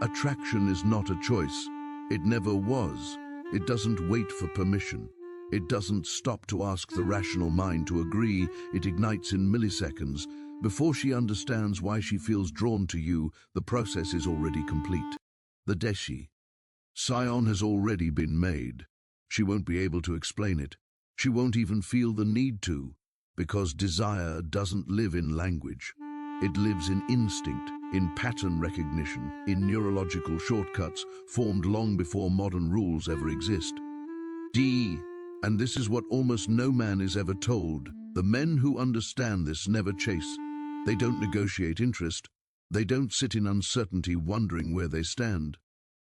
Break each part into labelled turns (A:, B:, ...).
A: Attraction is not a choice. It never was. It doesn't wait for permission. It doesn't stop to ask the rational mind to agree. It ignites in milliseconds. Before she understands why she feels drawn to you, the process is already complete. The Deshi. Scion has already been made. She won't be able to explain it. She won't even feel the need to, because desire doesn't live in language. It lives in instinct, in pattern recognition, in neurological shortcuts formed long before modern rules ever exist. And this is what almost no man is ever told. The men who understand this never chase. They don't negotiate interest. They don't sit in uncertainty wondering where they stand.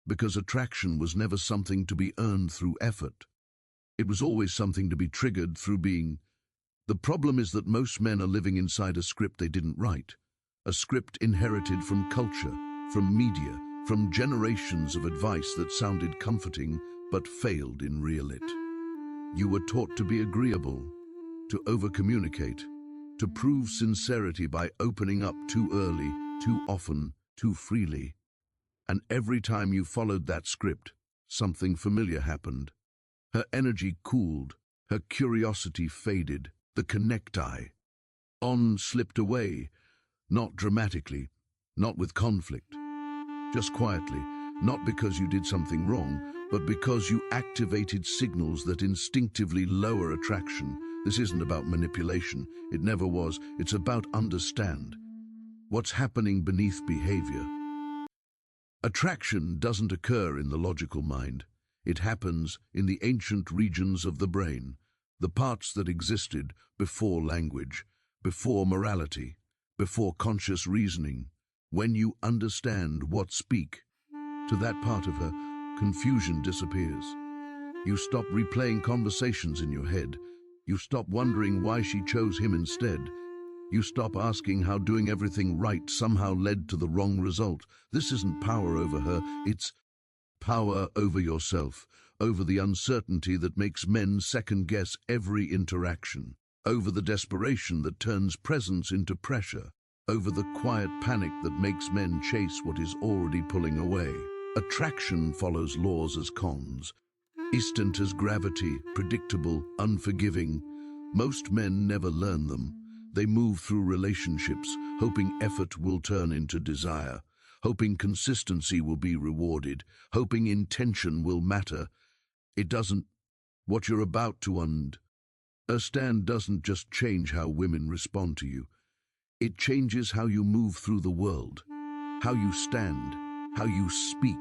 A: Because attraction was never something to be earned through effort. It was always something to be triggered through being. The problem is that most men are living inside a script they didn't write. A script inherited from culture, from media, from generations of advice that sounded comforting but failed in real it. You were taught to be agreeable, to over-communicate, to prove sincerity by opening up too early, too often, too freely. And every time you followed that script, something familiar happened. Her energy cooled, her curiosity faded, the connecti. On slipped away, not dramatically, not with conflict, just quietly, not because you did something wrong, but because you activated signals that instinctively lower attraction. This isn't about manipulation, it never was, it's about understand. What's happening beneath behavior? Attraction doesn't occur in the logical mind. It happens in the ancient regions of the brain, the parts that existed before language, before morality, before conscious reasoning. When you understand what speak, to that part of her, confusion disappears. You stop replaying conversations in your head. You stop wondering why she chose him instead. You stop asking how doing everything right somehow led to the wrong result. This isn't power over her, it's power over yourself, over the uncertainty that makes men second-guess every interaction, over the desperation that turns presence into pressure, over the quiet panic that makes men chase what is already pulling away. Attraction follows laws as cons. Instant as gravity, predictable, unforgiving. Most men never learn them. They move through relationships, hoping effort will turn into desire, hoping consistency will be rewarded, hoping intention will matter. It doesn't. What you're about to understand doesn't just change how women respond to you. It changes how you move through the world, how you stand, how you speak,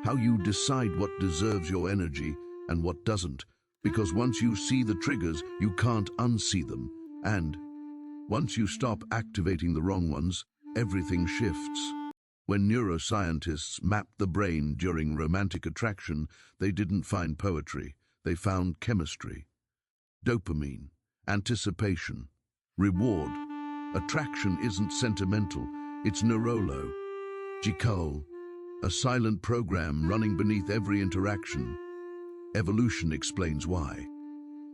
A: how you decide what deserves your energy and what doesn't. Because once you see the triggers, you can't unsee them. And once you stop activating the wrong ones, everything shifts. When neuroscientists mapped the brain during romantic attraction, they didn't find poetry. They found chemistry. Dopamine, anticipation, reward. Attraction isn't sentimental, it's neurological, a silent program running beneath every interaction. Evolution explains why.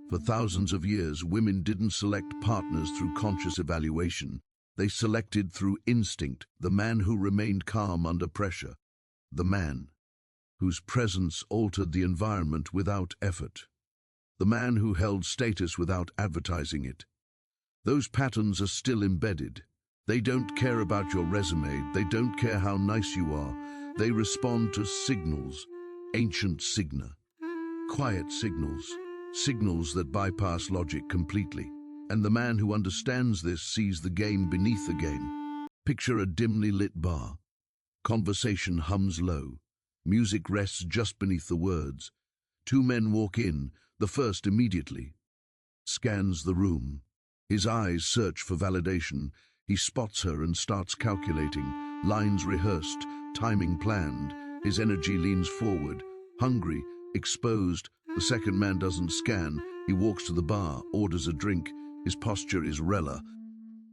A: For thousands of years, women didn't select partners through conscious evaluation. They selected through instinct, the man who remained calm under pressure, the man whose presence altered the environment without effort, the man who held status without advertising it. Those patterns are still embedded. They don't care about your resume. They don't care how nice you are. They respond to signals, ancient signa, quiet signals, signals that bypass logic completely. And the man who understands this sees the game beneath the game. Picture a dimly lit bar. Conversation hums low. Music rests just beneath the words. Two men walk in, the first immediately scans the room. His eyes search for validation. He spots her and starts calculating. Lines rehearsed, timing planned. His energy leans forward, hungry, exposed. The second man doesn't scan. He walks to the bar, orders a drink. His posture is rela,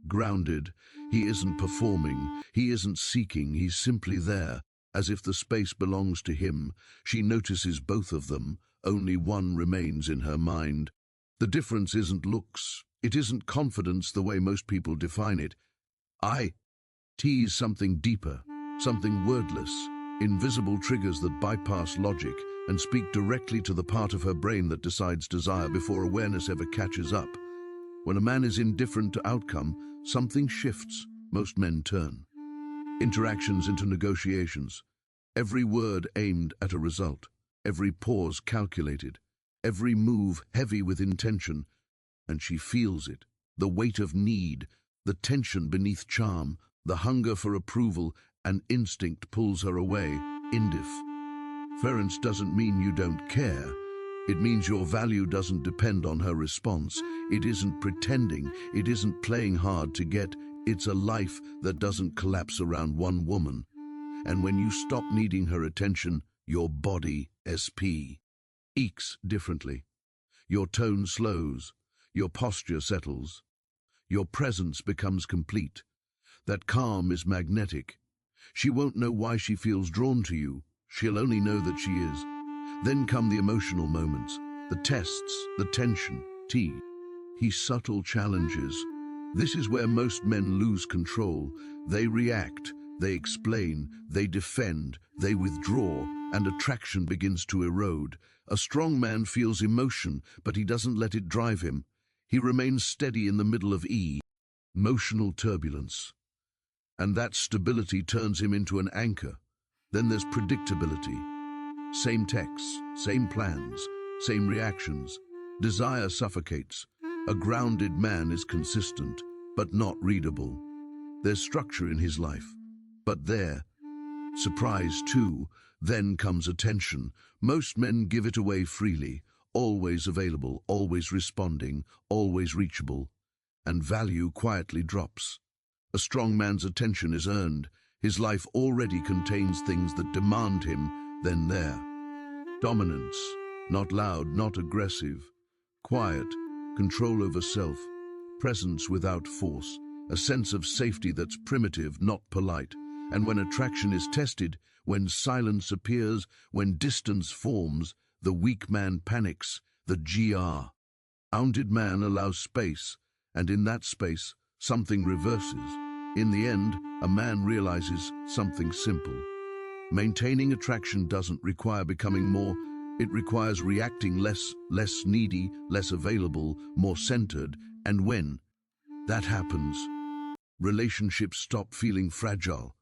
A: grounded. He isn't performing. He isn't seeking. He's simply there, as if the space belongs to him. She notices both of them. Only one remains in her mind. The difference isn't looks. It isn't confidence the way most people define it. It is something deeper, something wordless. invisible triggers that bypass logic and speak directly to the part of her brain that decides desire before awareness ever catches up. When a man is indifferent to outcome, something shifts. Most men turn interactions into negotiations, every word aimed at a result, every pause calculated, every move heavy with intention, and she feels it, the weight of need, the tension beneath charm, the hunger for approval, and instinct pulls her away. Indifference doesn't mean you don't care. It means your value doesn't depend on her response. It isn't pretending, it isn't playing hard to get. It's a life that doesn't collapse around one woman. And when you stop needing her attention, your body, eeks differently. Your tone slows, your posture settles, your presence becomes complete. That calm is magnetic. She won't know why she feels drawn to you. She'll only know that she is. Then come the emotional moments, the tests, the tension, subtle challenges. This is where most men lose control. They react, they explain, they defend, they withdraw, and attraction begins to erode. A strong man feels emotion, but he doesn't let it drive him. He remains steady in the middle of emotional turbulence. And that stability turns him into an anchor. Then there's predictability. Same texts, same plans, same reactions. Desire suffocates. A grounded man is consistent, but not readable. There's structure in his life. But there, surprise too, then comes attention. Most men give it away freely, always available, always responding, always reachable. And value quietly drops. A strong man's attention is earned. His life already contains things that demand him, then there. Dominance, not loud, not aggressive. Quiet, control over self, presence without force, a sense of safety that's primitive, not polite. And when attraction is tested, when silence appears, when distance forms, the weak man panics, the grounded man allows space, and in that space, something reverses. In the end, a man realizes something simple. Maintaining attraction doesn't require becoming more. It requires reacting less needy, less available, more centered. And when that happens, relationships stop feeling fragile,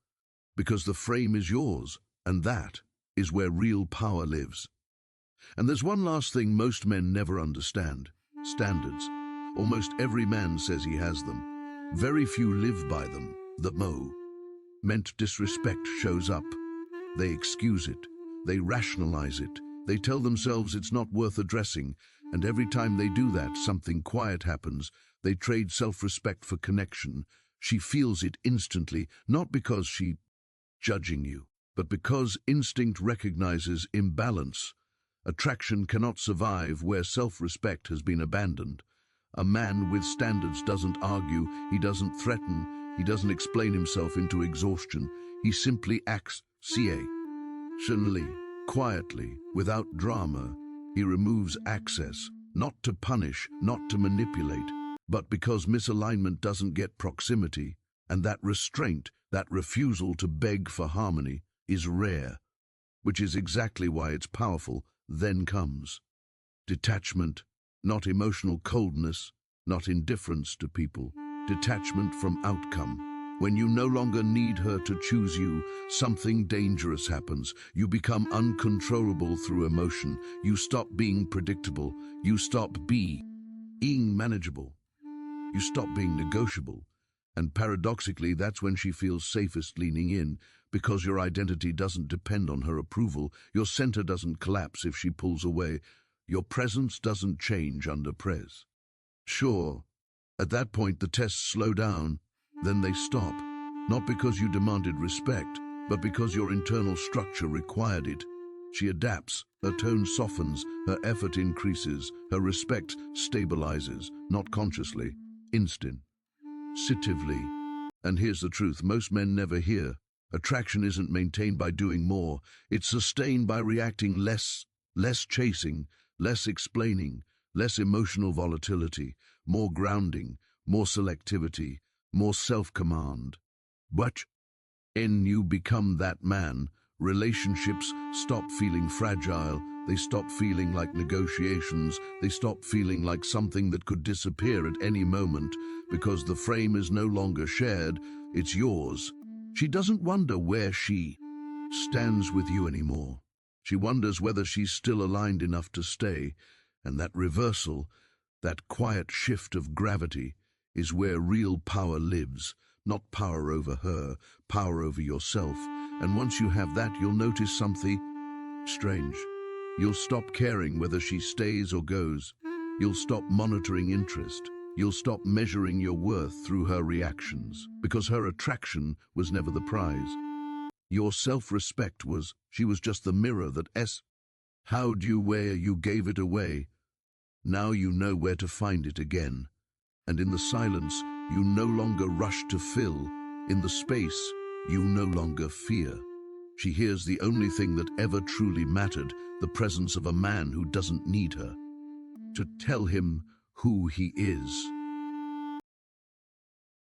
A: because the frame is yours, and that is where real power lives. And there's one last thing most men never understand: standards. Almost every man says he has them. Very few live by them. The meant disrespect shows up. They excuse it. They rationalize it. They tell themselves it's not worth addressing, and every time they do that, something quiet happens. They trade self-respect for connection. She feels it instantly, not because she's judging you, but because instinct recognizes imbalance. Attraction cannot survive where self-respect has been abandoned. A man with standards doesn't argue, he doesn't threaten, he doesn't explain himself into exhaustion. He simply acts rationally, quietly, without drama. He removes access, not to punish, not to manipulate, but because misalignment doesn't get proximity, and that restraint, that refusal to beg for harmony, is rare, which is exactly why it's powerful. Then comes detachment, not emotional coldness, not indifference to people. Detachment from outcome. When you no longer need her to choose you, something dangerous happens. You become uncontrollable through emotion. You stop being predictable. You stop being manageable. You stop being negotiable. And paradoxically, that's when she feels safest leaning in, because your identity doesn't depend on her approval. Your center doesn't collapse if she pulls away. Your presence doesn't change under press. Sure, at that point the tests slow down, then they stop. Not because you demanded respect, but because your internal structure required it. She adapts, her tone softens, her effort increases, her respect stabilizes, not consciously, instinctively. And here's the truth most men never hear. Attraction isn't maintained by doing more. It's sustained by reacting less chasing, less explaining, less emotional volatility, more grounding, more selectivity, more self-command. But when you become that man, Relationships stop feeling fragile, they stop feeling like negotiations, they stop feeling like something that could disappear at any moment because the frame is no longer shared, it's yours. She doesn't wonder where she stands with you anymore. She wonders whether she's still aligned enough to stay, and that reversal, that quiet shift of gravity, is where real power lives. Not power over her, power over yourself. And once you have that, you'll notice something strange. You'll stop caring whether she stays or goes. You'll stop monitoring interest. You'll stop measuring your worth through her reactions, because her attraction was never the prize. Your self-respect was, she was just the mirror that how'd you where you gave it away. Now you know where to find it again. And in the silence, you no longer rush to fill. In the space, you no longer fear. She hears the only thing that ever truly mattered, the presence of a man who doesn't need her to tell him who he is.